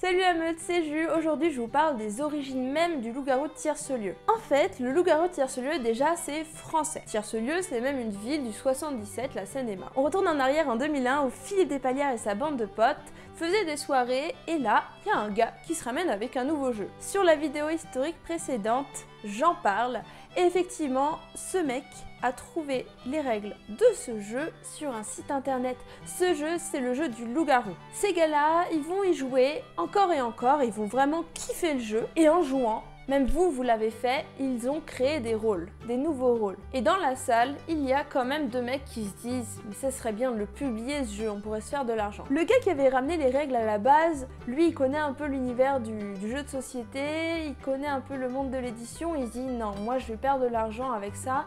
Salut la meute, c'est Ju. Aujourd'hui je vous parle des origines même du loup-garou de Tiercelieu. En fait, le loup-garou de Tiercelieu déjà c'est français. Tiercelieu c'est même une ville du 77, la Seine-et-Marne. On retourne en arrière en 2001 où Philippe Despalières et sa bande de potes faisaient des soirées et là, il y a un gars qui se ramène avec un nouveau jeu. Sur la vidéo historique précédente, j'en parle et effectivement, ce mec a trouvé les règles de ce jeu sur un site internet. Ce jeu, c'est le jeu du loup-garou. Ces gars-là, ils vont y jouer encore et encore, ils vont vraiment kiffer le jeu. Et en jouant, même vous l'avez fait, ils ont créé des rôles, des nouveaux rôles. Et dans la salle, il y a quand même deux mecs qui se disent « Mais ça serait bien de le publier ce jeu, on pourrait se faire de l'argent ». Le gars qui avait ramené les règles à la base, lui il connaît un peu l'univers du jeu de société, il connaît un peu le monde de l'édition, il se dit « Non, moi je vais perdre de l'argent avec ça,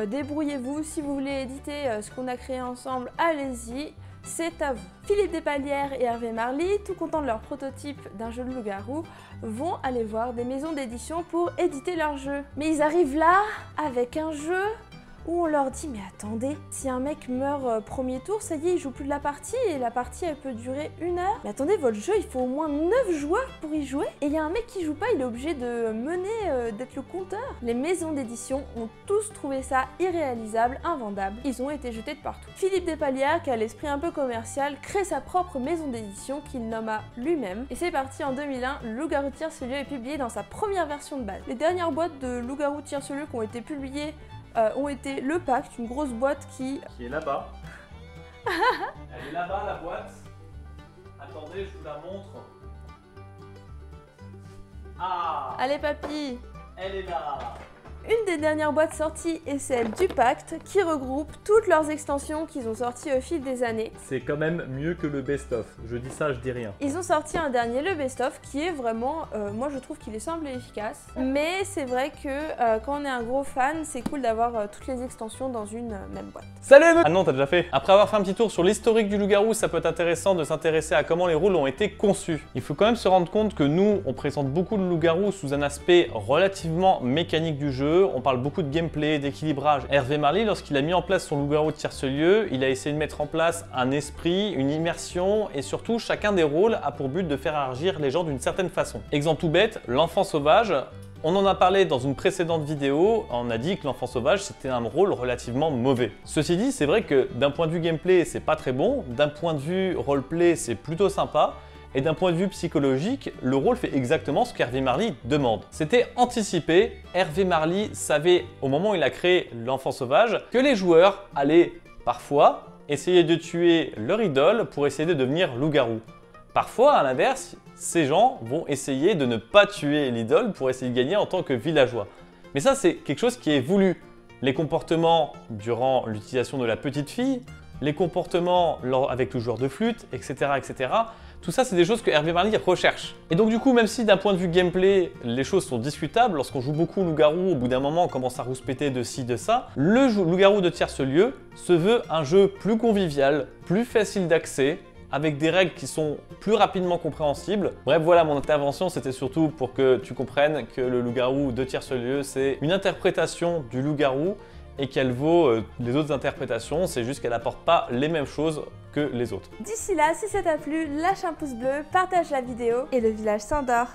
débrouillez-vous, si vous voulez éditer ce qu'on a créé ensemble, allez-y ». C'est à vous. Philippe Despalières et Hervé Marly, tout contents de leur prototype d'un jeu de loup-garou, vont aller voir des maisons d'édition pour éditer leur jeu. Mais ils arrivent là avec un jeu où on leur dit « Mais attendez, si un mec meurt premier tour, ça y est, il joue plus de la partie et la partie elle peut durer 1 heure. Mais attendez, votre jeu, il faut au moins 9 joueurs pour y jouer. Et il y a un mec qui joue pas, il est obligé de mener, d'être le compteur. » Les maisons d'édition ont tous trouvé ça irréalisable, invendable. Ils ont été jetés de partout. Philippe Despalières, qui a l'esprit un peu commercial, crée sa propre maison d'édition qu'il nomma lui-même. Et c'est parti en 2001, le loup-garou de Tiercelieu est publié dans sa première version de base. Les dernières boîtes de loup-garou de Tiercelieu qui ont été publiées ont été le Pacte, une grosse boîte qui est là-bas. Elle est là-bas la boîte. Attendez, je vous la montre. Ah! Allez papy! Elle est là! Une des dernières boîtes sorties est celle du Pacte, qui regroupe toutes leurs extensions qu'ils ont sorties au fil des années. C'est quand même mieux que le best-of. Je dis ça, je dis rien. Ils ont sorti un dernier, le best-of, qui est vraiment, moi je trouve qu'il est simple et efficace. Mais c'est vrai que quand on est un gros fan, c'est cool d'avoir toutes les extensions dans une même boîte. Salut! Ah non, t'as déjà fait. Après avoir fait un petit tour sur l'historique du loup-garou, ça peut être intéressant de s'intéresser à comment les rôles ont été conçus. Il faut quand même se rendre compte que nous, on présente beaucoup de loup-garou sous un aspect relativement mécanique du jeu. On parle beaucoup de gameplay, d'équilibrage. Hervé Marly, lorsqu'il a mis en place son loup-garou de Tiercelieu, il a essayé de mettre en place un esprit, une immersion et surtout chacun des rôles a pour but de faire agir les gens d'une certaine façon. Exemple tout bête, l'enfant sauvage. On en a parlé dans une précédente vidéo, on a dit que l'enfant sauvage c'était un rôle relativement mauvais. Ceci dit, c'est vrai que d'un point de vue gameplay c'est pas très bon, d'un point de vue roleplay c'est plutôt sympa, et d'un point de vue psychologique, le rôle fait exactement ce qu'Hervé Marly demande. C'était anticipé, Hervé Marly savait au moment où il a créé l'enfant sauvage que les joueurs allaient parfois essayer de tuer leur idole pour essayer de devenir loup-garou. Parfois, à l'inverse, ces gens vont essayer de ne pas tuer l'idole pour essayer de gagner en tant que villageois. Mais ça, c'est quelque chose qui est voulu. Les comportements durant l'utilisation de la petite fille, les comportements avec le joueur de flûte, etc. etc. Tout ça, c'est des choses que Hervé Marly recherche. Et donc du coup, même si d'un point de vue gameplay, les choses sont discutables, lorsqu'on joue beaucoup loup-garou, au bout d'un moment, on commence à rouspéter de ci, de ça, le loup-garou de Tiercelieu se veut un jeu plus convivial, plus facile d'accès, avec des règles qui sont plus rapidement compréhensibles. Bref, voilà, mon intervention, c'était surtout pour que tu comprennes que le loup-garou de Tiercelieu, c'est une interprétation du loup-garou et qu'elle vaut les autres interprétations, c'est juste qu'elle n'apporte pas les mêmes choses que les autres. D'ici là, si ça t'a plu, lâche un pouce bleu, partage la vidéo et le village s'endort.